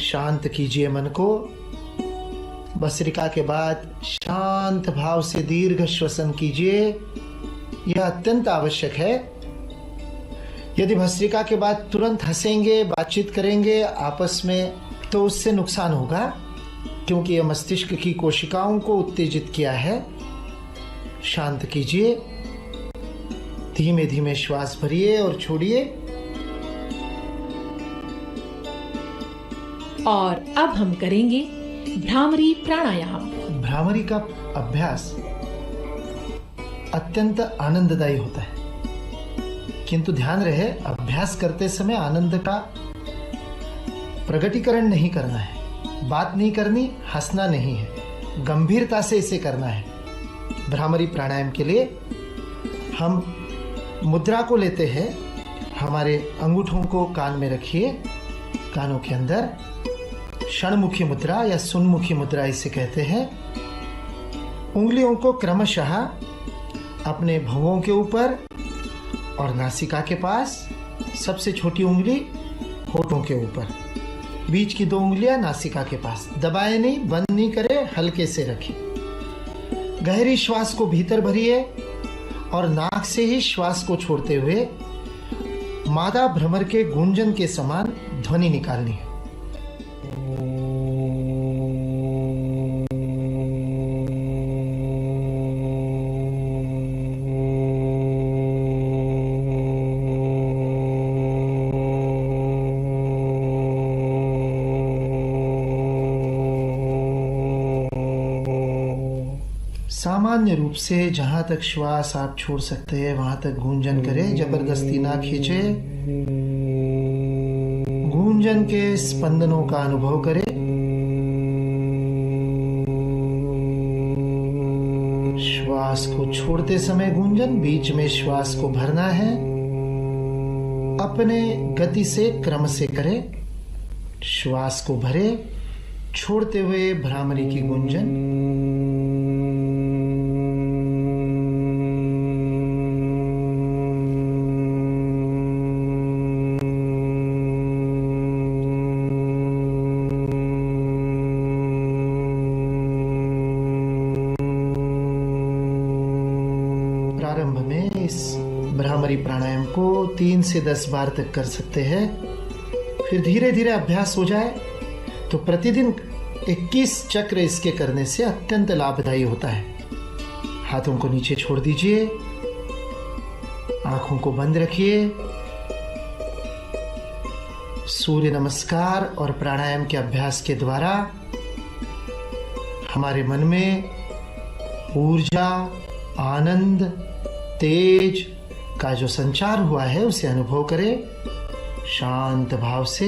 शांत कीजिए मन को। भस्त्रिका के बाद शांत भाव से दीर्घ श्वसन कीजिए, यह अत्यंत आवश्यक है। यदि भस्त्रिका के बाद तुरंत हंसेंगे, बातचीत करेंगे आपस में, तो उससे नुकसान होगा, क्योंकि यह मस्तिष्क की कोशिकाओं को उत्तेजित किया है। शांत कीजिए, धीमे धीमे श्वास भरिए और छोड़िए। और अब हम करेंगे भ्रामरी प्राणायाम। भ्रामरी का अभ्यास अत्यंत आनंददायी होता है, किंतु ध्यान रहे अभ्यास करते समय आनंद का प्रकटीकरण नहीं करना है, बात नहीं करनी, हंसना नहीं है, गंभीरता से इसे करना है। भ्रामरी प्राणायाम के लिए हम मुद्रा को लेते हैं, हमारे अंगूठों को कान में रखिए, कानों के अंदर षणमुखी मुद्रा या सुनमुखी मुद्रा इसे कहते हैं। उंगलियों को क्रमशः अपने भौहों के ऊपर और नासिका के पास, सबसे छोटी उंगली होठों के ऊपर, बीच की 2 उंगलियां नासिका के पास, दबाए नहीं, बंद नहीं करे, हल्के से रखिए। गहरी श्वास को भीतर भरिए और नाक से ही श्वास को छोड़ते हुए मादा भ्रमर के गूंजन के समान ध्वनि निकालनी है। सामान्य रूप से जहां तक श्वास आप छोड़ सकते हैं वहां तक गूंजन करें, जबरदस्ती ना खींचे। गूंजन के स्पंदनों का अनुभव करें। श्वास को छोड़ते समय गूंजन, बीच में श्वास को भरना है। अपने गति से, क्रम से करें। श्वास को भरे, छोड़ते हुए भ्रामरी की गूंजन। प्रारंभ में इस भ्रामरी प्राणायाम को 3 से 10 बार तक कर सकते हैं। फिर धीरे धीरे अभ्यास हो जाए तो प्रतिदिन 21 चक्र इसके करने से अत्यंत लाभदायी होता है। हाथों को नीचे छोड़ दीजिए, आंखों को बंद रखिए। सूर्य नमस्कार और प्राणायाम के अभ्यास के द्वारा हमारे मन में ऊर्जा, आनंद, तेज का जो संचार हुआ है उसे अनुभव करें शांत भाव से।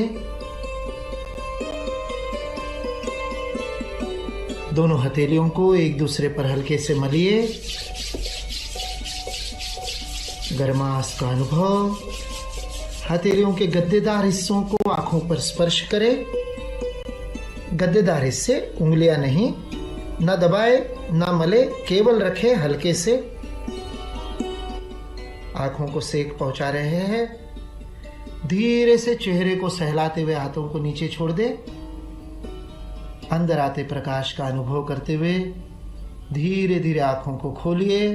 दोनों हथेलियों को एक दूसरे पर हल्के से मलिए। गर्माश का अनुभव। हथेलियों के गद्देदार हिस्सों को आंखों पर स्पर्श करें। गद्देदार हिस्से, उंगलियां नहीं, न दबाए न मले, केवल रखें हल्के से। आंखों को सेक पहुंचा रहे हैं। धीरे से चेहरे को सहलाते हुए हाथों को नीचे छोड़ दे। अंदर आते प्रकाश का अनुभव करते हुए धीरे धीरे आंखों को खोलिए।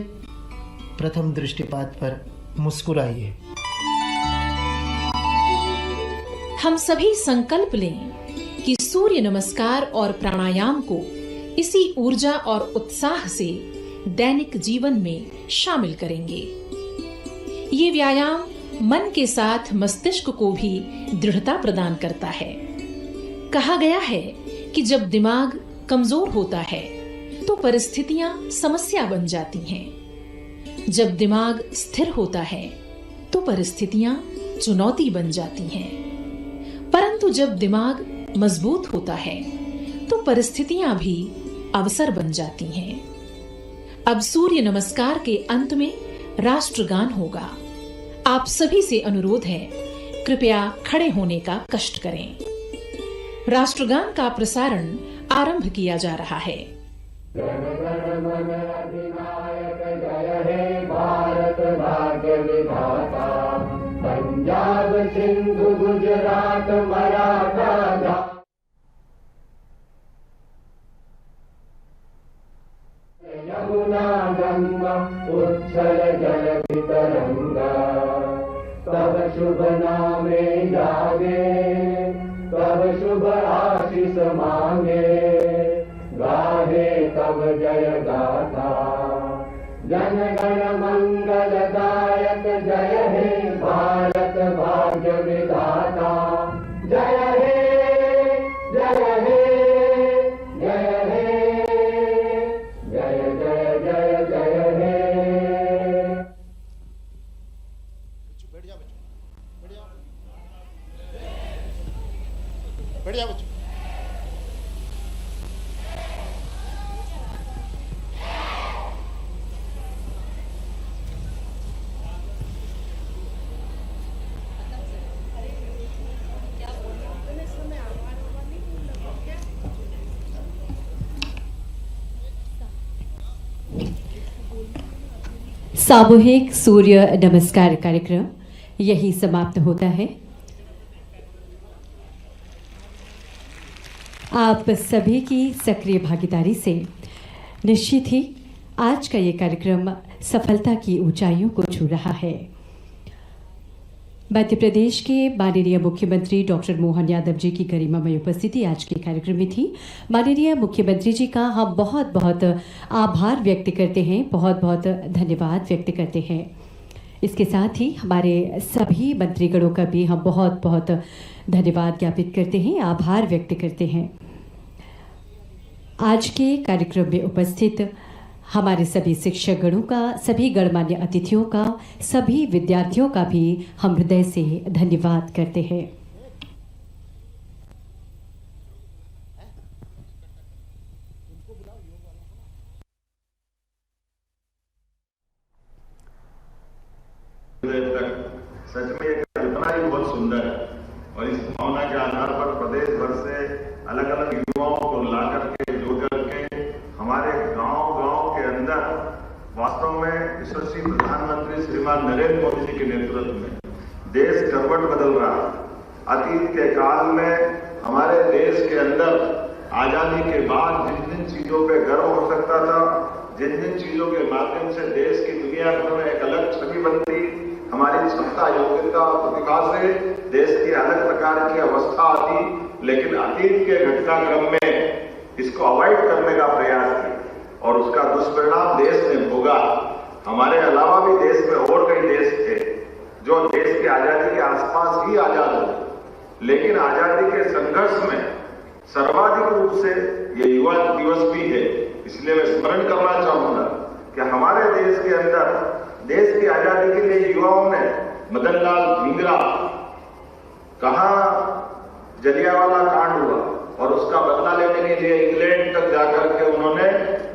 प्रथम दृष्टिपात पर मुस्कुराइए। हम सभी संकल्प लें कि सूर्य नमस्कार और प्राणायाम को इसी ऊर्जा और उत्साह से दैनिक जीवन में शामिल करेंगे। ये व्यायाम मन के साथ मस्तिष्क को भी दृढ़ता प्रदान करता है। कहा गया है कि जब दिमाग कमजोर होता है तो परिस्थितियां समस्या बन जाती हैं। जब दिमाग स्थिर होता है तो परिस्थितियां चुनौती बन जाती हैं। परंतु जब दिमाग मजबूत होता है तो परिस्थितियां भी अवसर बन जाती हैं। अब सूर्य नमस्कार के अंत में राष्ट्रगान होगा। आप सभी से अनुरोध है, कृपया खड़े होने का कष्ट करें। राष्ट्रगान का प्रसारण आरंभ किया जा रहा है। भारत भाग्य विधाता, पंजाब सिंधु गुजरात मराठा। संग उच्छल जल तरंग तब शुभ नामे जागे तब शुभ आशीष मांगे गाहे तब जय गाथा जन गण मंगलदायक जय हे भारत भाग्य विधाता जय हे जय हे जय हे जय जय जय जय हे। बढ़िया बच्चों। सामूहिक सूर्य नमस्कार कार्यक्रम यही समाप्त होता है। आप सभी की सक्रिय भागीदारी से निश्चित ही आज का ये कार्यक्रम सफलता की ऊंचाइयों को छू रहा है। मध्य प्रदेश के माननीय मुख्यमंत्री डॉक्टर मोहन यादव जी की गरिमामय उपस्थिति आज के कार्यक्रम में थी। माननीय मुख्यमंत्री जी का हम बहुत बहुत आभार व्यक्त करते हैं, बहुत बहुत धन्यवाद व्यक्त करते हैं। इसके साथ ही हमारे सभी मंत्रीगणों का भी हम बहुत बहुत धन्यवाद ज्ञापित करते हैं, आभार व्यक्त करते हैं। आज के कार्यक्रम में उपस्थित हमारे सभी शिक्षकगणों का, सभी गणमान्य अतिथियों का, सभी विद्यार्थियों का भी हम हृदय से धन्यवाद करते हैं। सच में ये कल्पना ही बहुत सुंदर है और इस भावना के आधार पर प्रदेश भर से अलग अलग युवाओं को ला करके जोड़ करके हमारे गांव के अंदर वास्तव में यशस्वी प्रधानमंत्री श्रीमान नरेंद्र मोदी जी के नेतृत्व में देश करवट बदल रहा है। अतीत के काल में हमारे देश के अंदर आजादी के बाद जिन जिन चीजों पे गर्व हो सकता था, जिन जिन चीजों के माध्यम से देश की दुनिया भर में एक अलग छवि बनती, हमारी क्षमता, योग्यता और प्रतिभा से देश की अलग प्रकार की अवस्था आती, लेकिन अतीत के घटनाक्रम में इसको अवॉइड करने का प्रयास किया और उसका दुष्परिणाम देश ने भोगा। हमारे अलावा भी देश में और कई देश थे जो देश की आजादी के आसपास ही आजाद हुए, लेकिन आजादी के संघर्ष में सर्वाधिक रूप से ये युवा दिवस भी है। इसलिए मैं स्मरण करना चाहूंगा कि हमारे देश के अंदर देश की आजादी के लिए युवाओं ने मदन लाल धिंगरा, कहां जलियांवाला कांड हुआ और उसका बदला लेने के लिए इंग्लैंड तक जाकर के उन्होंने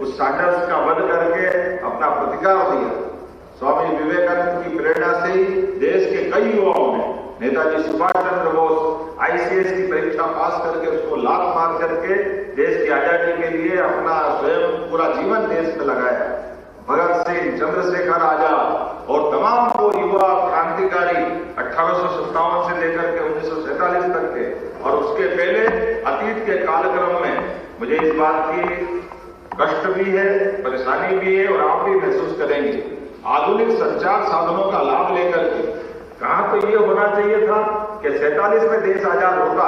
उस संघर्ष का वध करके अपना प्रतिकार दिया। स्वामी विवेकानंद की प्रेरणा से ही देश के कई युवाओं ने, नेताजी सुभाष चंद्र बोस आईसीएस की परीक्षा पास करके उसको लात मार करके देश की आजादी के लिए अपना स्वयं पूरा जीवन देश में लगाया। भगत सिंह, चंद्रशेखर आजाद और तमाम वो युवा क्रांतिकारी 1857 से लेकर के 1947 तक के और उसके पहले अतीत के कालक्रम में मुझे इस बात की कष्ट भी है, परेशानी भी है और आप भी महसूस करेंगे। आधुनिक संचार साधनों का लाभ लेकर के कहां तो ये होना चाहिए था कि 47 में देश आजाद होता,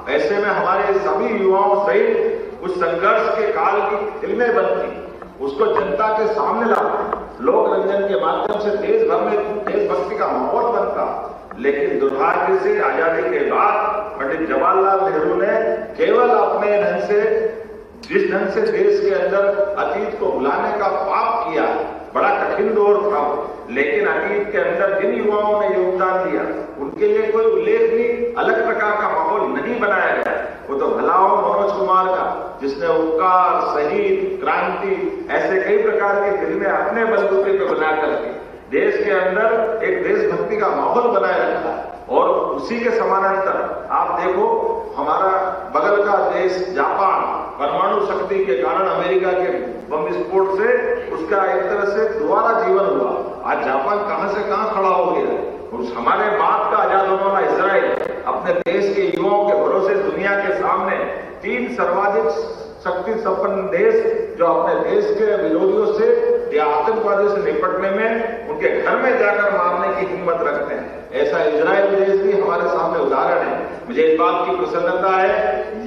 ऐसे में हमारे सभी युवाओं सहित उस संघर्ष के काल की फिल्में बनती, उसको जनता के सामने लाते, लोक रंजन के माध्यम से देश भर में देशभक्ति का माहौल बनता। लेकिन दुर्भाग्य से आजादी के बाद पंडित जवाहरलाल नेहरू ने केवल अपने ढंग से, जिस ढंग से देश के अंदर अतीत को भुलाने का पाप किया, बड़ा कठिन दौर था, लेकिन अतीत के अंदर जिन युवाओं ने योगदान दिया उनके लिए कोई उल्लेखनीय अलग प्रकार का माहौल नहीं बनाया गया। वो तो भला हो मनोज कुमार का, जिसने उपकार, शहीद, क्रांति ऐसे कई प्रकार की फिल्में अपने बलबूते पे बना करके देश के अंदर एक देशभक्ति का माहौल बनाए रखा। और उसी के समानांतर आप देखो हमारा बगल का देश जापान परमाणु शक्ति के कारण अमेरिका के बम विस्फोट से उसका एक तरह से दोबारा जीवन हुआ। आज जापान कहां से कहां खड़ा हो गया। उस हमारे बाप का आजाद होने वाला इजराइल अपने देश के युवाओं के भरोसे दुनिया के सामने 3 सर्वाधिक शक्ति संपन्न देश जो अपने देश के विरोधियों से या आतंकवादियों से निपटने में उनके घर में जाकर मारने की हिम्मत रखते हैं। ऐसा इजराइल देश भी हमारे सामने उदाहरण है। मुझे इस बात की प्रसन्नता है,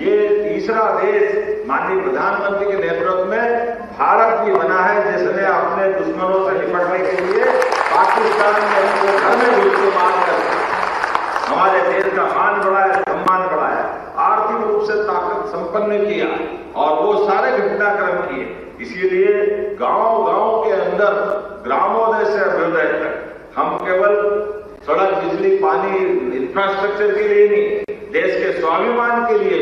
ये तीसरा देश माननीय प्रधानमंत्री के नेतृत्व में भारत भी बना है जिसने अपने दुश्मनों से निपटने के लिए पाकिस्तान में उनको घर में घुस के मार कर हमारे देश का मान बढ़ाया, सम्मान बढ़ाया, आर्थिक रूप से ताकत संपन्न किया और वो सारे घटनाक्रम किए। इसीलिए गांव-गांव के अंदर ग्रामोदय से अभ्युदय तक हम केवल सड़क, बिजली, पानी, इंफ्रास्ट्रक्चर के लिए नहीं, देश के स्वाभिमान के लिए,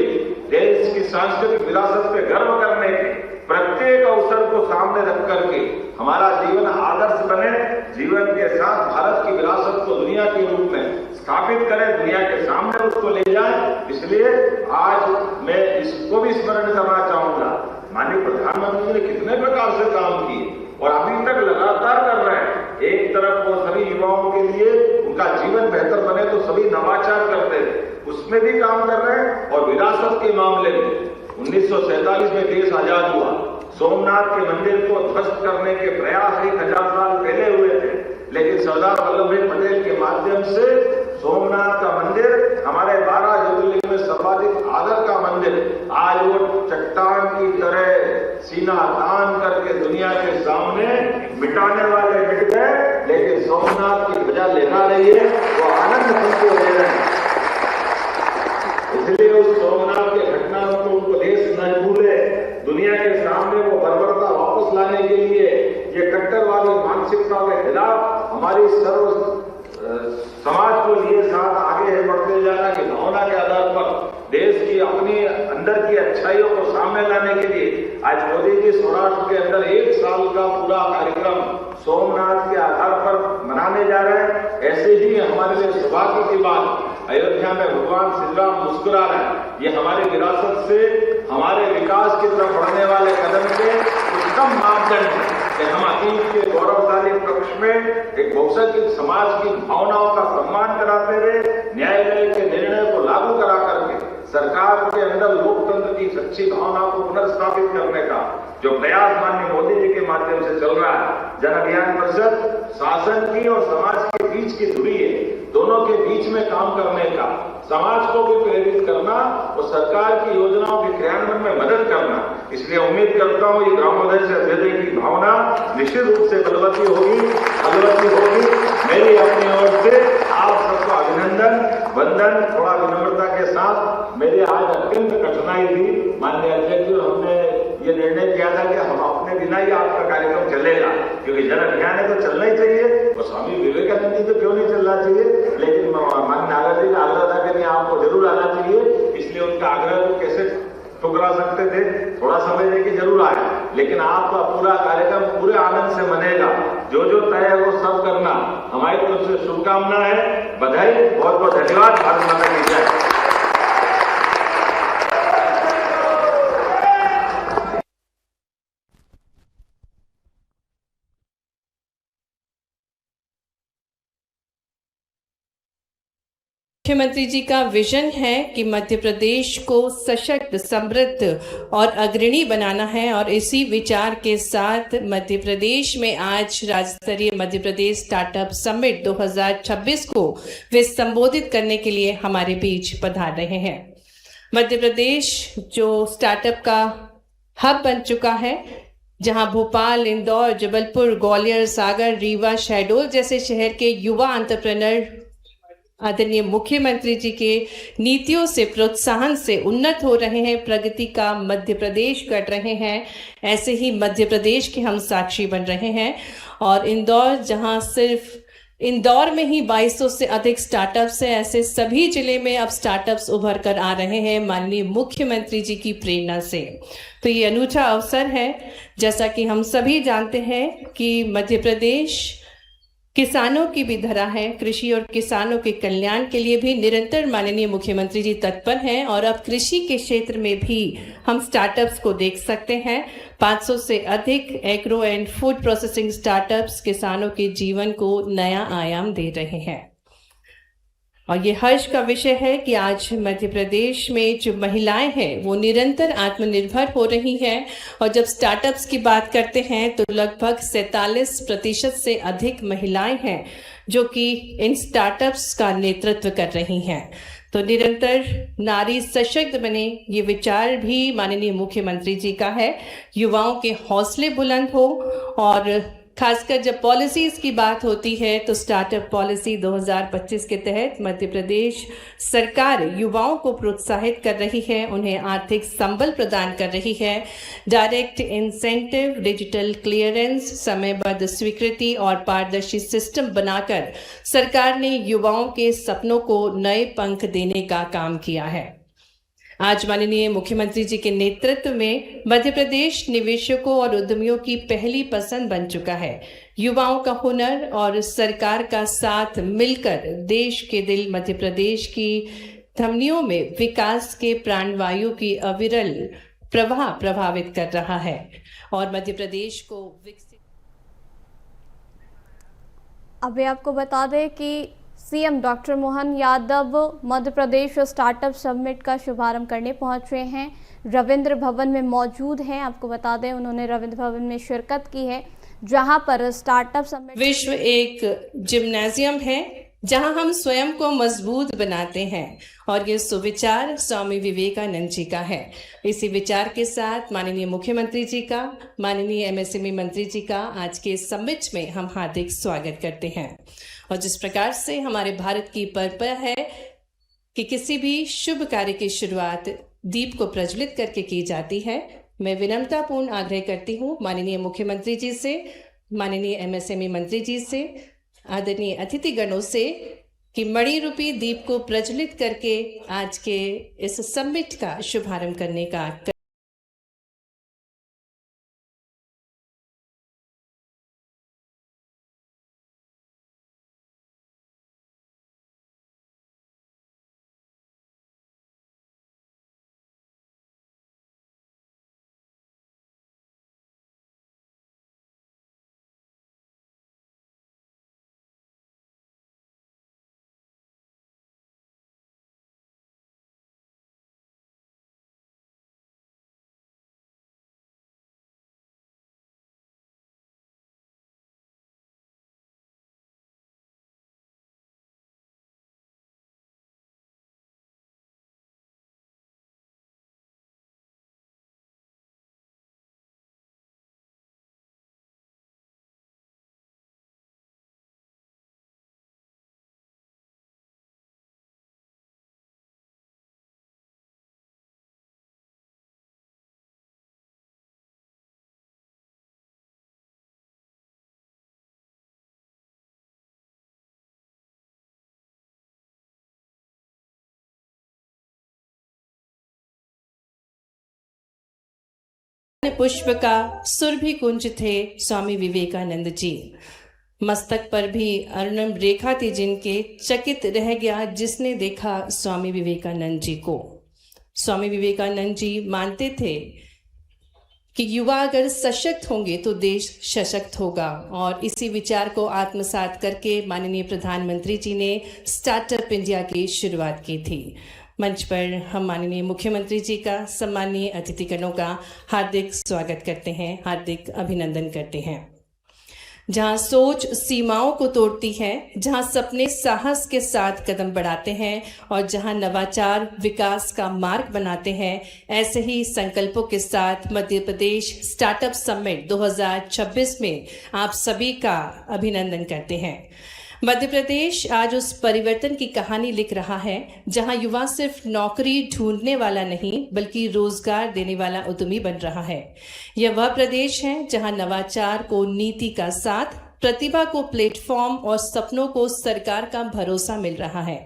देश की सांस्कृतिक विरासत पे गर्व करने के प्रत्येक अवसर को सामने रख करके हमारा जीवन आदर्श बने, जीवन के साथ भारत की विरासत को दुनिया के रूप में स्थापित करें, दुनिया के सामने उसको ले जाएं। इसलिए आज मैं इसको भी स्मरण करना चाहूंगा, माननीय प्रधानमंत्री ने कितने प्रकार से काम किए और अभी तक लगातार कर रहे हैं। एक तरफ वो सभी युवाओं के लिए उनका जीवन बेहतर बने तो सभी नवाचार करते हैं, उसमें भी काम कर रहे हैं। और विरासत के मामले में 1947 में देश आजाद हुआ, सोमनाथ के मंदिर को ध्वस्त करने के प्रयास 1000 साल पहले हुए थे, लेकिन सरदार वल्लभ भाई पटेल के माध्यम से सोमनाथ का मंदिर हमारे 12 ज्योतिर्लिंग में सर्वाधिक आदर का मंदिर आज वो चट्टान की तरह सीना तान करके दुनिया के सामने मिटाने वाले मिट गए, लेकिन सोमनाथ की ध्वजा लेना नहीं है, वो आनंद तुमको दे रहे हैं। इसलिए उस सोमनाथ के घटनाओं को उनको देश न भूले, दुनिया के सामने वो बर्बरता वापस लाने के लिए ये कट्टरवादी मानसिकता के खिलाफ हमारी सर्व समाज को लिए साथ आगे बढ़ते जाना की भावना के आधार पर देश की अपनी अंदर की अच्छाइयों को सामने लाने के लिए आज मोदी जी सौराष्ट्र के अंदर 1 साल का पूरा कार्यक्रम सोमनाथ के आधार पर मनाने जा रहे हैं। ऐसे ही हमारे लिए सौभाग्य की बात, अयोध्या में भगवान श्री राम मुस्कुरा रहे हैं। ये हमारी विरासत से हमारे विकास की तरफ बढ़ने वाले कदम के उत्तम मापदंड है कि हम अतीत के गौरवशाली पक्ष में एक बहुसंख्यक समाज की भावनाओं का सम्मान कराते रहे, न्यायालय के निर्णय को लागू करा करके सरकार के अंदर लोकतंत्र की सच्ची भावना को पुनर्स्थापित करने का जो प्रयास माननीय मोदी जी के माध्यम से चल रहा है। जन अभियान परिषद शासन की और समाज के बीच की दूरी है, दोनों के बीच में काम करने का, समाज को भी प्रेरित करना और सरकार की योजनाओं के क्रियान्वयन में मदद करना। इसलिए उम्मीद करता हूं ये ग्रामोदय से अभ्युदय की भावना निश्चित रूप से बलवती होगी। मेरी अपनी ओर से आप सबको अभिनंदन, वंदन। थोड़ा विनम्रता के साथ, मेरी आज अत्यंत कठिनाई थी, माननीय अध्यक्ष जी, हमने ये निर्णय किया था कि हम अपने बिना ही आपका कार्यक्रम चलेगा, क्योंकि जन अभियान है तो चलना ही चाहिए और स्वामी विवेकानंद जी तो क्यों नहीं चलना चाहिए, लेकिन माननीय नागर जी का आग्रह था कि नहीं आपको जरूर आना चाहिए। इसलिए उनका आग्रह को कैसे ठुकरा सकते थे, थोड़ा समय देके जरूर आए, लेकिन आपका पूरा कार्यक्रम पूरे आनंद से बनेगा। जो जो तय है वो सब करना, हमारी तरफ से शुभकामना है, बधाई, बहुत बहुत धन्यवाद। भारत माता की जय। मुख्यमंत्री जी का विजन है कि मध्य प्रदेश को सशक्त, समृद्ध और अग्रणी बनाना है और इसी विचार के साथ मध्य प्रदेश में आज राज्य स्तरीय मध्य प्रदेश स्टार्टअप समिट 2026 को वे संबोधित करने के लिए हमारे बीच पधार रहे हैं। मध्य प्रदेश जो स्टार्टअप का हब बन चुका है, जहां भोपाल, इंदौर, जबलपुर, ग्वालियर, सागर, रीवा, शहडोल जैसे शहर के युवा एंटरप्रेन्योर आदरणीय मुख्यमंत्री जी के नीतियों से, प्रोत्साहन से उन्नत हो रहे हैं, प्रगति का मध्य प्रदेश कर रहे हैं। ऐसे ही मध्य प्रदेश के हम साक्षी बन रहे हैं। और इंदौर, जहां सिर्फ इंदौर में ही 2200 से अधिक स्टार्टअप्स हैं, ऐसे सभी जिले में अब स्टार्टअप्स उभर कर आ रहे हैं माननीय मुख्यमंत्री जी की प्रेरणा से। तो ये अनूठा अवसर है। जैसा कि हम सभी जानते हैं कि मध्य प्रदेश किसानों की भी धरा है, कृषि और किसानों के कल्याण के लिए भी निरंतर माननीय मुख्यमंत्री जी तत्पर हैं। और अब कृषि के क्षेत्र में भी हम स्टार्टअप्स को देख सकते हैं। 500 से अधिक agro and food processing startups किसानों के जीवन को नया आयाम दे रहे हैं। और ये हर्ष का विषय है कि आज मध्य प्रदेश में जो महिलाएं हैं वो निरंतर आत्मनिर्भर हो रही हैं। और जब स्टार्टअप्स की बात करते हैं तो लगभग 47% से अधिक महिलाएं हैं जो कि इन स्टार्टअप्स का नेतृत्व कर रही हैं। तो निरंतर नारी सशक्त बने, ये विचार भी माननीय मुख्यमंत्री जी का है। युवाओं के हौसले बुलंद हो, और खासकर जब पॉलिसीज की बात होती है तो स्टार्टअप पॉलिसी 2025 के तहत मध्य प्रदेश सरकार युवाओं को प्रोत्साहित कर रही है, उन्हें आर्थिक संबल प्रदान कर रही है। डायरेक्ट इंसेंटिव, डिजिटल क्लियरेंस, समयबद्ध स्वीकृति और पारदर्शी सिस्टम बनाकर सरकार ने युवाओं के सपनों को नए पंख देने का काम किया है। आज माननीय मुख्यमंत्री जी के नेतृत्व में मध्य प्रदेश निवेशकों और उद्यमियों की पहली पसंद बन चुका है। युवाओं का हुनर और सरकार का साथ मिलकर देश के दिल मध्य प्रदेश की धमनियों में विकास के प्राणवायु की अविरल प्रवाह प्रभावित कर रहा है और मध्य प्रदेश को विकसित। अभी आपको बता दें कि CM doctor Mohan Yadav Madhya Pradesh startup summit का शुभारंभ करने पहुंच रहे हैं। रविंद्र भवन में मौजूद हैं। आपको बता दें उन्होंने रविंद्र भवन में शिरकत की है, जहां पर स्टार्टअप समिट विश्व एक जिम्नाजियम है जहां हम स्वयं को मजबूत बनाते हैं, और ये सुविचार स्वामी विवेकानंद जी का है। इसी विचार के साथ माननीय मुख्यमंत्री जी का, माननीय एमएसएमई मंत्री जी का आज के समिट में हम हार्दिक स्वागत करते हैं। और जिस प्रकार से हमारे भारत की परंपरा है कि किसी भी शुभ कार्य की शुरुआत दीप को प्रज्वलित करके की जाती है, मैं विनम्रतापूर्ण आग्रह करती हूँ माननीय मुख्यमंत्री जी से, माननीय एमएसएमई मंत्री जी से, आदरणीय अतिथिगणों से कि मणि रूपी दीप को प्रज्वलित करके आज के इस समिट का शुभारंभ करने का पुष्प का सुरभि कुंज थे स्वामी विवेकानंद जी। मस्तक पर भी अर्णव रेखा थी जिनके, चकित रह गया जिसने देखा स्वामी विवेकानंद जी को। स्वामी विवेकानंद जी मानते थे कि युवा अगर सशक्त होंगे तो देश सशक्त होगा, और इसी विचार को आत्मसात करके माननीय प्रधानमंत्री जी ने स्टार्टअप इंडिया की शुरुआत की थी। मंच पर हम माननीय मुख्यमंत्री जी का, सम्मानीय अतिथिगणों का हार्दिक स्वागत करते हैं, हार्दिक अभिनंदन करते हैं। जहां सोच सीमाओं को तोड़ती है, जहां सपने साहस के साथ कदम बढ़ाते हैं और जहां नवाचार विकास का मार्ग बनाते हैं, ऐसे ही संकल्पों के साथ मध्य प्रदेश स्टार्टअप समिट 2026 में आप सभी का अभिनंदन करते हैं। मध्य प्रदेश आज उस परिवर्तन की कहानी लिख रहा है जहां युवा सिर्फ नौकरी ढूंढने वाला नहीं बल्कि रोजगार देने वाला उद्यमी बन रहा है। यह वह प्रदेश है जहां नवाचार को नीति का साथ, प्रतिभा को प्लेटफॉर्म और सपनों को सरकार का भरोसा मिल रहा है।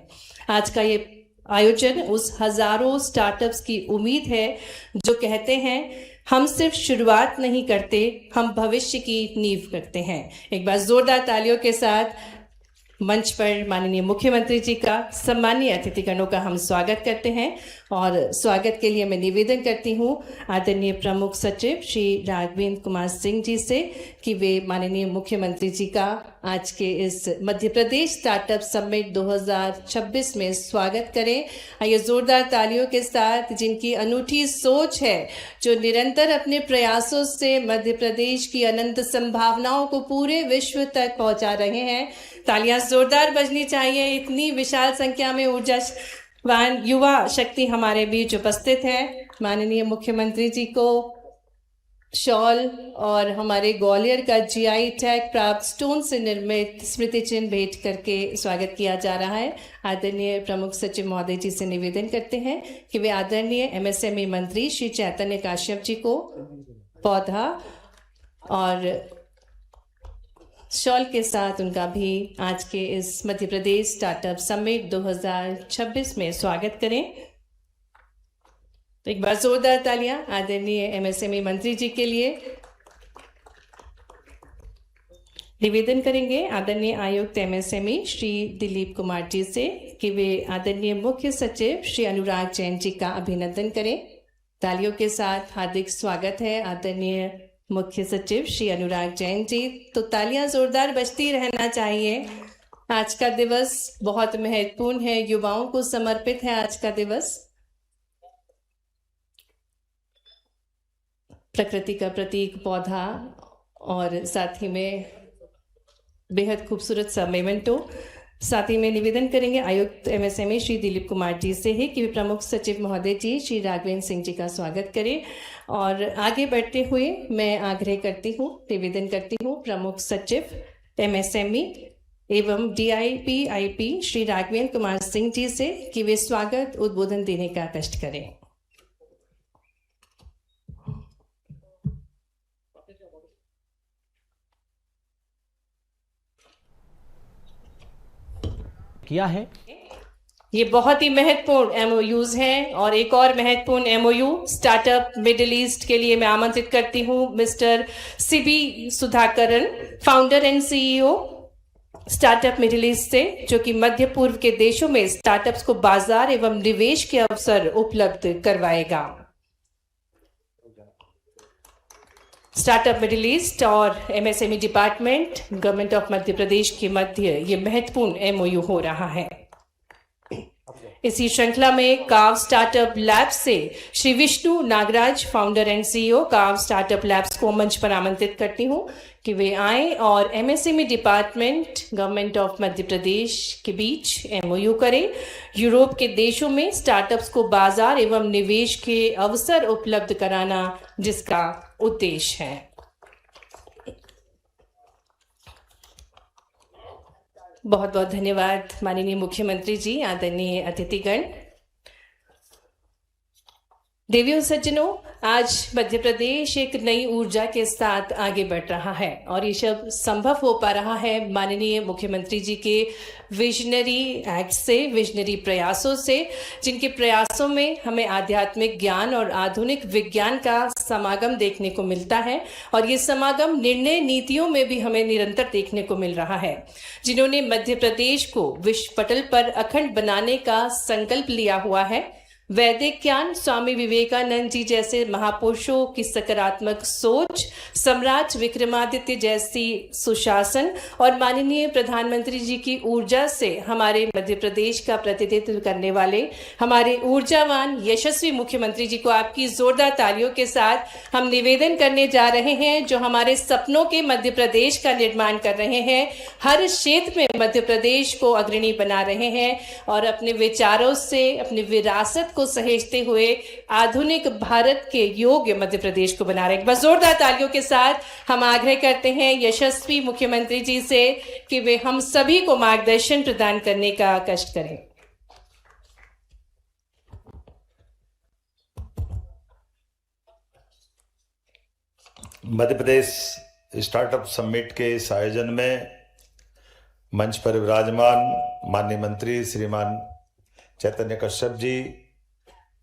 आज का ये आयोजन उस हजारों स्टार्टअप्स की उम्मीद है जो कहते हैं हम सिर्फ शुरुआत नहीं करते, हम भविष्य की नींव करते हैं। एक बार जोरदार तालियों के साथ मंच पर माननीय मुख्यमंत्री जी का सम्मानीय अतिथिगणों का हम स्वागत करते हैं और स्वागत के लिए मैं निवेदन करती हूँ आदरणीय प्रमुख सचिव श्री राघवेंद्र कुमार सिंह जी से कि वे माननीय मुख्यमंत्री जी का आज के इस मध्य प्रदेश स्टार्टअप समिट 2026 में स्वागत करें। आइए जोरदार तालियों के साथ जिनकी अनूठी सोच है, जो निरंतर अपने प्रयासों से मध्य प्रदेश की अनंत संभावनाओं को पूरे विश्व तक पहुंचा रहे हैं, तालियां जोरदार बजनी चाहिए। इतनी विशाल संख्या में ऊर्जावान युवा शक्ति हमारे बीच उपस्थित है। माननीय मुख्यमंत्री जी को शॉल और हमारे ग्वालियर का जीआई टैग प्राप्त स्टोन से निर्मित स्मृति चिन्ह भेंट करके स्वागत किया जा रहा है। आदरणीय प्रमुख सचिव महोदय जी से निवेदन करते हैं कि वे आदरणीय एमएसएमई मंत्री श्री चैतन्य काश्यप जी को पौधा और शॉल के साथ उनका भी आज के इस मध्य प्रदेश स्टार्टअप समिट 2026 में स्वागत करें। तो एक बार जोरदार तालियां आदरणीय एमएसएमई मंत्री जी के लिए। निवेदन करेंगे आदरणीय आयुक्त एमएसएमई श्री दिलीप कुमार जी से कि वे आदरणीय मुख्य सचिव श्री अनुराग जैन जी का अभिनंदन करें। तालियों के साथ हार्दिक स्वागत है आदरणीय मुख्य सचिव श्री अनुराग जैन जी। तो तालियां जोरदार बजती रहना चाहिए। आज का दिवस बहुत महत्वपूर्ण है, युवाओं को समर्पित है आज का दिवस। प्रकृति का प्रतीक पौधा और साथ ही में बेहद खूबसूरत सा मेमेंटो। साथ ही में निवेदन करेंगे आयुक्त एमएसएमई श्री दिलीप कुमार जी से ही कि वे प्रमुख सचिव महोदय जी श्री राघवेंद्र सिंह जी का स्वागत करें। और आगे बढ़ते हुए मैं आग्रह करती हूँ, निवेदन करती हूँ प्रमुख सचिव एमएसएमई एवं DIP-IP श्री राघवेंद्र कुमार सिंह जी से कि वे स्वागत उद्बोधन देने का कष्ट करें। किया है। ये बहुत ही महत्वपूर्ण MOUs हैं और एक और महत्वपूर्ण MOU स्टार्टअप मिडिल ईस्ट के लिए मैं आमंत्रित करती हूँ mister CB Sudhakaran, founder and CEO startup middle east से, जो कि मध्य पूर्व के देशों में स्टार्टअप्स को बाजार एवं निवेश के अवसर उपलब्ध करवाएगा। स्टार्टअप मिडिल ईस्ट और MSME department government of Madhya Pradesh के मध्य ये महत्वपूर्ण MOU हो रहा है। इसी श्रृंखला में काव स्टार्टअप लैब्स से Shri Vishnu Nagaraj, founder and CEO Kaav startup labs को मंच पर आमंत्रित करती हूं कि वे आए और MSME department government of Madhya Pradesh के बीच MOU करें, यूरोप के देशों में स्टार्टअप्स को बाजार एवं निवेश के अवसर उपलब्ध कराना, जिसका उद्देश्य है। बहुत बहुत धन्यवाद माननीय मुख्यमंत्री जी, आदरणीय अतिथिगण, देवियों सज्जनों, आज मध्य प्रदेश एक नई ऊर्जा के साथ आगे बढ़ रहा है और ये सब संभव हो पा रहा है माननीय मुख्यमंत्री जी के विजनरी एक्ट से, विजनरी प्रयासों से, जिनके प्रयासों में हमें आध्यात्मिक ज्ञान और आधुनिक विज्ञान का समागम देखने को मिलता है और ये समागम निर्णय नीतियों में भी हमें निरंतर देखने को मिल रहा है। जिन्होंने मध्य प्रदेश को विश्व पटल पर अखंड बनाने का संकल्प लिया हुआ है, वैदिक ज्ञान, स्वामी विवेकानंद जी जैसे महापुरुषों की सकारात्मक सोच, सम्राट विक्रमादित्य जैसी सुशासन और माननीय प्रधानमंत्री जी की ऊर्जा से हमारे मध्य प्रदेश का प्रतिनिधित्व करने वाले हमारे ऊर्जावान यशस्वी मुख्यमंत्री जी को आपकी जोरदार तालियों के साथ हम निवेदन करने जा रहे हैं, जो हमारे सपनों के मध्य प्रदेश का निर्माण कर रहे हैं, हर क्षेत्र में मध्य प्रदेश को अग्रणी बना रहे हैं और अपने विचारों से, अपनी विरासत को सहेजते हुए आधुनिक भारत के योग्य मध्य प्रदेश को बना रहे हैं। बस जोरदार तालियों के साथ हम आग्रह करते हैं यशस्वी मुख्यमंत्री जी से कि वे हम सभी को मार्गदर्शन प्रदान करने का कष्ट करें। मध्य प्रदेश स्टार्टअप समिट के इस आयोजन में मंच पर विराजमान माननीय मंत्री श्रीमान चैतन्य कश्यप जी,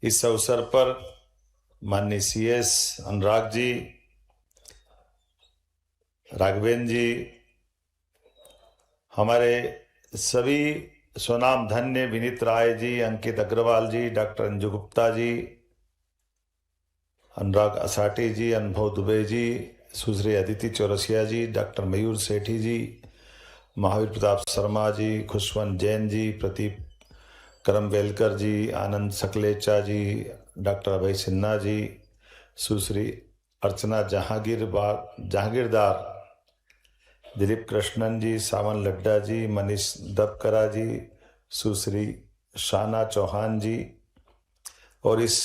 इस अवसर पर माननीय CS अनुराग जी, राघवेंद्र जी, हमारे सभी स्वनाम धन्य विनीत राय जी, अंकित अग्रवाल जी, डॉक्टर अंजू गुप्ता जी, अनुराग असाटी जी, अनुभव दुबे जी, सुश्री अदिति चौरसिया जी, डॉक्टर मयूर सेठी जी, महावीर प्रताप शर्मा जी, खुशवंत जैन जी, प्रदीप करमबेलकर जी, आनंद सकलेचा जी, डॉक्टर अभय सिन्हा जी, सुश्री अर्चना जहांगीरदार, दिलीप कृष्णन जी, सावन लड्डा जी, मनीष दबकरा जी, सुश्री शाना चौहान जी और इस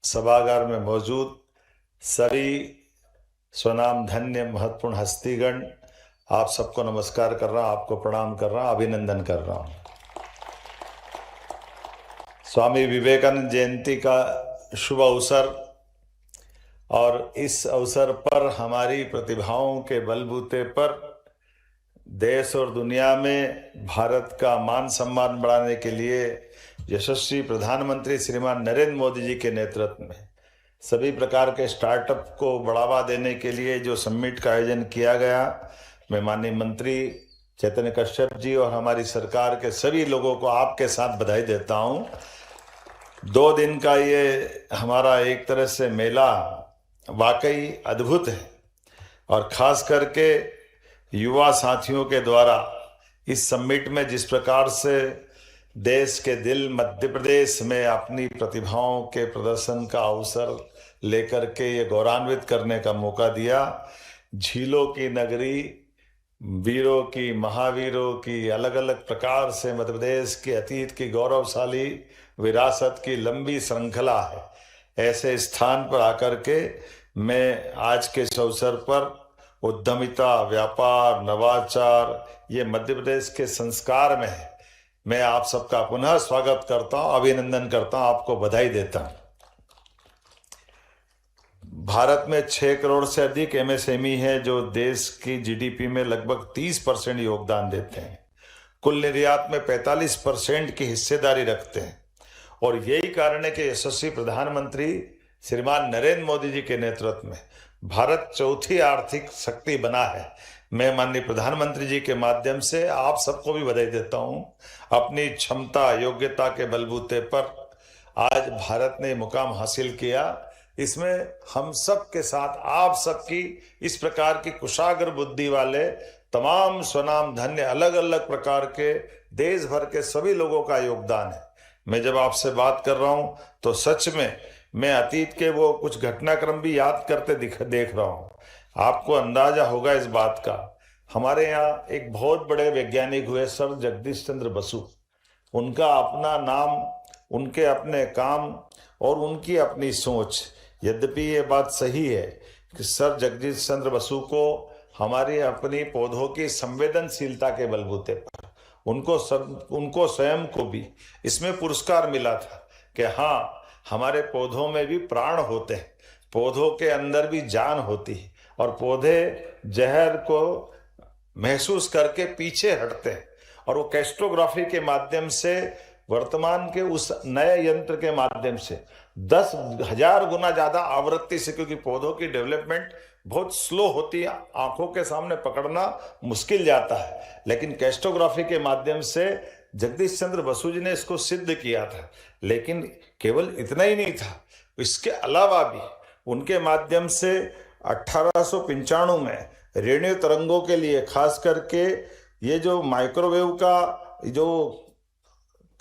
सभागार में मौजूद सभी स्वनाम धन्य महत्वपूर्ण हस्तीगण, आप सबको नमस्कार कर रहा हूं, आपको प्रणाम कर रहा हूं, अभिनंदन कर रहा हूं। स्वामी विवेकानंद जयंती का शुभ अवसर और इस अवसर पर हमारी प्रतिभाओं के बलबूते पर देश और दुनिया में भारत का मान सम्मान बढ़ाने के लिए यशस्वी प्रधानमंत्री श्रीमान नरेंद्र मोदी जी के नेतृत्व में सभी प्रकार के स्टार्टअप को बढ़ावा देने के लिए जो समिट का आयोजन किया गया, मैं माननीय मंत्री चैतन्य कश्यप जी और हमारी सरकार के सभी लोगों को आपके साथ बधाई देता हूं। 2 दिन का ये हमारा एक तरह से मेला वाकई अद्भुत है और खास करके युवा साथियों के द्वारा इस समिट में जिस प्रकार से देश के दिल मध्य प्रदेश में अपनी प्रतिभाओं के प्रदर्शन का अवसर लेकर के ये गौरवान्वित करने का मौका दिया। झीलों की नगरी, वीरों की, महावीरों की अलग अलग प्रकार से मध्य प्रदेश के अतीत की गौरवशाली विरासत की लंबी श्रृंखला है। ऐसे स्थान पर आकर के मैं आज के इस अवसर पर उद्यमिता, व्यापार, नवाचार ये मध्य प्रदेश के संस्कार में है। मैं आप सबका पुनः स्वागत करता हूं, अभिनंदन करता हूं, आपको बधाई देता हूं। भारत में 6 करोड़ से अधिक एमएसएमई है जो देश की जीडीपी में लगभग 30% योगदान देते हैं, कुल निर्यात में 45% की हिस्सेदारी रखते हैं और यही कारण है कि यशस्वी प्रधानमंत्री श्रीमान नरेंद्र मोदी जी के नेतृत्व में भारत चौथी आर्थिक शक्ति बना है। मैं माननीय प्रधानमंत्री जी के माध्यम से आप सबको भी बधाई देता हूं। अपनी क्षमता, योग्यता के बलबूते पर आज भारत ने मुकाम हासिल किया। इसमें हम सब के साथ आप सबकी इस प्रकार की कुशाग्र बुद्धि वाले तमाम स्वनाम धन्य अलग अलग प्रकार के देश भर के सभी लोगों का योगदान है। मैं जब आपसे बात कर रहा हूं तो सच में मैं अतीत के वो कुछ घटनाक्रम भी याद करते देख रहा हूं। आपको अंदाजा होगा इस बात का, हमारे यहाँ एक बहुत बड़े वैज्ञानिक हुए सर जगदीश चंद्र बसु। उनका अपना नाम, उनके अपने काम और उनकी अपनी सोच। यद्यपि ये बात सही है कि सर जगदीश चंद्र बसु को हमारी अपनी पौधों की संवेदनशीलता के बलबूते पर उनको स्वयं को भी इसमें पुरस्कार मिला था कि हाँ, हमारे पौधों में भी प्राण होते हैं, पौधों के अंदर भी जान होती है और पौधे जहर को महसूस करके पीछे हटते हैं। और वो कैस्ट्रोग्राफी के माध्यम से वर्तमान के उस नए यंत्र के माध्यम से 10,000 गुना ज्यादा आवृत्ति से, क्योंकि पौधों की डेवलपमेंट बहुत स्लो होती है, आंखों के सामने पकड़ना मुश्किल जाता है, लेकिन कैस्ट्रोग्राफी के माध्यम से जगदीश चंद्र बसु जी ने इसको सिद्ध किया था। लेकिन केवल इतना ही नहीं था, इसके अलावा भी उनके माध्यम से 1895 में रेडियो तरंगों के लिए खास करके ये जो माइक्रोवेव का जो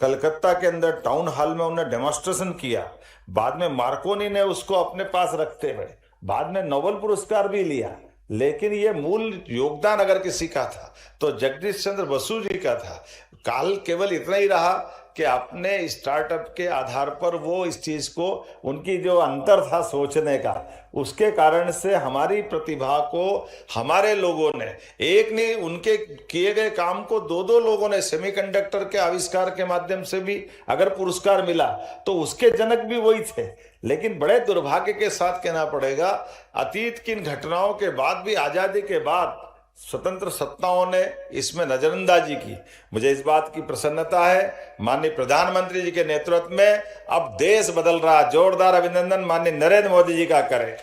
कलकत्ता के अंदर टाउन हॉल में उन्होंने डेमोन्स्ट्रेशन किया, बाद में मार्कोनी ने उसको अपने पास रखते हुए बाद में नोबेल पुरस्कार भी लिया। लेकिन ये मूल योगदान अगर किसी का था तो जगदीश चंद्र बसु जी का था। काल केवल इतना ही रहा कि अपने स्टार्टअप के आधार पर वो इस चीज को, उनकी जो अंतर था सोचने का, उसके कारण से हमारी प्रतिभा को हमारे लोगों ने, एक नहीं उनके किए गए काम को 2-2 लोगों ने, सेमीकंडक्टर के आविष्कार के माध्यम से भी अगर पुरस्कार मिला तो उसके जनक भी वही थे। लेकिन बड़े दुर्भाग्य के साथ कहना पड़ेगा, अतीत की इन घटनाओं के बाद भी, आजादी के बाद स्वतंत्र सत्ताओं ने इसमें नजरअंदाजी की। मुझे इस बात की प्रसन्नता है, माननीय प्रधानमंत्री जी के नेतृत्व में अब देश बदल रहा। जोरदार अभिनंदन माननीय नरेंद्र मोदी जी का करें।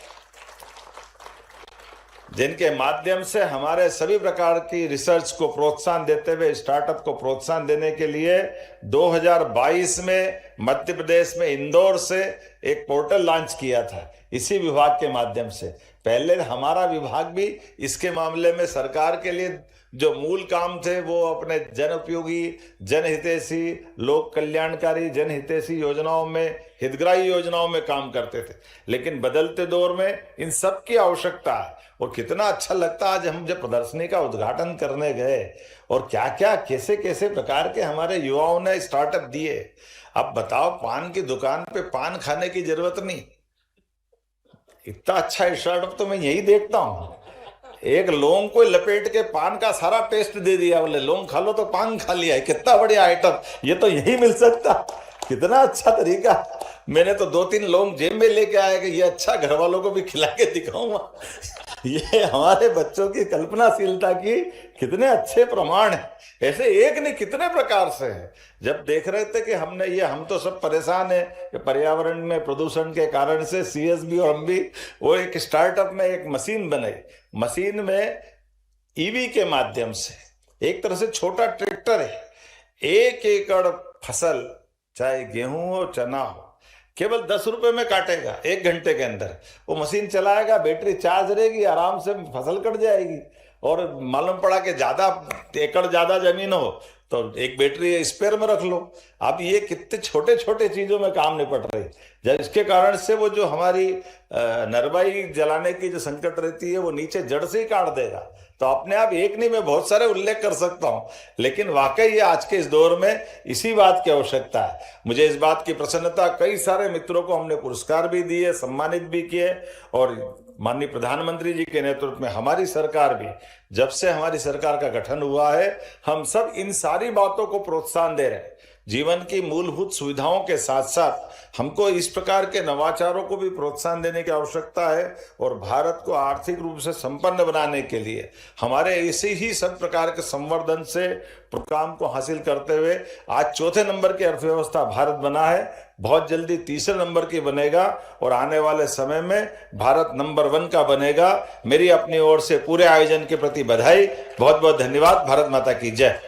जिनके माध्यम से हमारे सभी प्रकार की रिसर्च को प्रोत्साहन देते हुए स्टार्टअप को प्रोत्साहन देने के लिए 2022 में मध्य प्रदेश में इंदौर से एक पोर्टल लॉन्च किया था इसी विभाग के माध्यम से। पहले हमारा विभाग भी इसके मामले में सरकार के लिए जो मूल काम थे वो अपने जन उपयोगी, जनहितैषी, लोक कल्याणकारी, जनहितैषी योजनाओं में, हितग्राही योजनाओं में काम करते थे। लेकिन बदलते दौर में इन सब की आवश्यकता है और कितना अच्छा लगता आज हम जब प्रदर्शनी का उद्घाटन करने गए और क्या क्या कैसे कैसे प्रकार के हमारे युवाओं ने स्टार्टअप दिए। अब बताओ, पान की दुकान पे पान खाने की जरूरत नहीं, इतना अच्छा स्टार्टअप तो मैं यही देखता हूँ। एक लौंग को लपेट के पान का सारा टेस्ट दे दिया, बोले लौंग खा लो तो पान खा लिया है। कितना बढ़िया आइटम, ये तो यही मिल सकता, कितना अच्छा तरीका। मैंने तो 2-3 लौंग जेब में लेके आया कि ये अच्छा घर वालों को भी खिला के दिखाऊंगा। ये हमारे बच्चों की कल्पनाशीलता की कितने अच्छे प्रमाण हैं। ऐसे एक नहीं कितने प्रकार से है। जब देख रहे थे कि हमने ये, हम तो सब परेशान है कि पर्यावरण में प्रदूषण के कारण से CSB और हम भी, वो एक स्टार्टअप में एक मशीन बनाई। मशीन में EV के माध्यम से एक तरह से छोटा ट्रैक्टर है, 1 एकड़ फसल चाहे गेहूं हो चना हो केवल 10 रुपए में काटेगा 1 घंटे के अंदर। वो मशीन चलाएगा, बैटरी चार्ज रहेगी, आराम से फसल कट जाएगी। और मालूम पड़ा कि ज्यादा एकड़ ज्यादा जमीन हो तो एक बैटरी स्पेयर में रख लो। अब ये कितने छोटे छोटे चीजों में काम निपट रही, जब इसके कारण से वो जो हमारी नरवाई जलाने की जो संकट रहती है वो नीचे जड़ से ही काट देगा। तो अपने आप एक नहीं, मैं बहुत सारे उल्लेख कर सकता हूं, लेकिन वाकई ये आज के इस दौर में इसी बात की आवश्यकता है। मुझे इस बात की प्रसन्नता, कई सारे मित्रों को हमने पुरस्कार भी दिए, सम्मानित भी किए। और माननीय प्रधानमंत्री जी के नेतृत्व में हमारी सरकार भी, जब से हमारी सरकार का गठन हुआ है, हम सब इन सारी बातों को प्रोत्साहन दे रहे हैं। जीवन की मूलभूत सुविधाओं के साथ साथ हमको इस प्रकार के नवाचारों को भी प्रोत्साहन देने की आवश्यकता है। और भारत को आर्थिक रूप से संपन्न बनाने के लिए हमारे इसी ही सब प्रकार के संवर्धन से काम को हासिल करते हुए आज 4थे नंबर की अर्थव्यवस्था भारत बना है, बहुत जल्दी 3रे नंबर की बनेगा और आने वाले समय में भारत नंबर 1 का बनेगा। मेरी अपनी ओर से पूरे आयोजन के प्रति बधाई, बहुत बहुत धन्यवाद। भारत माता की जय।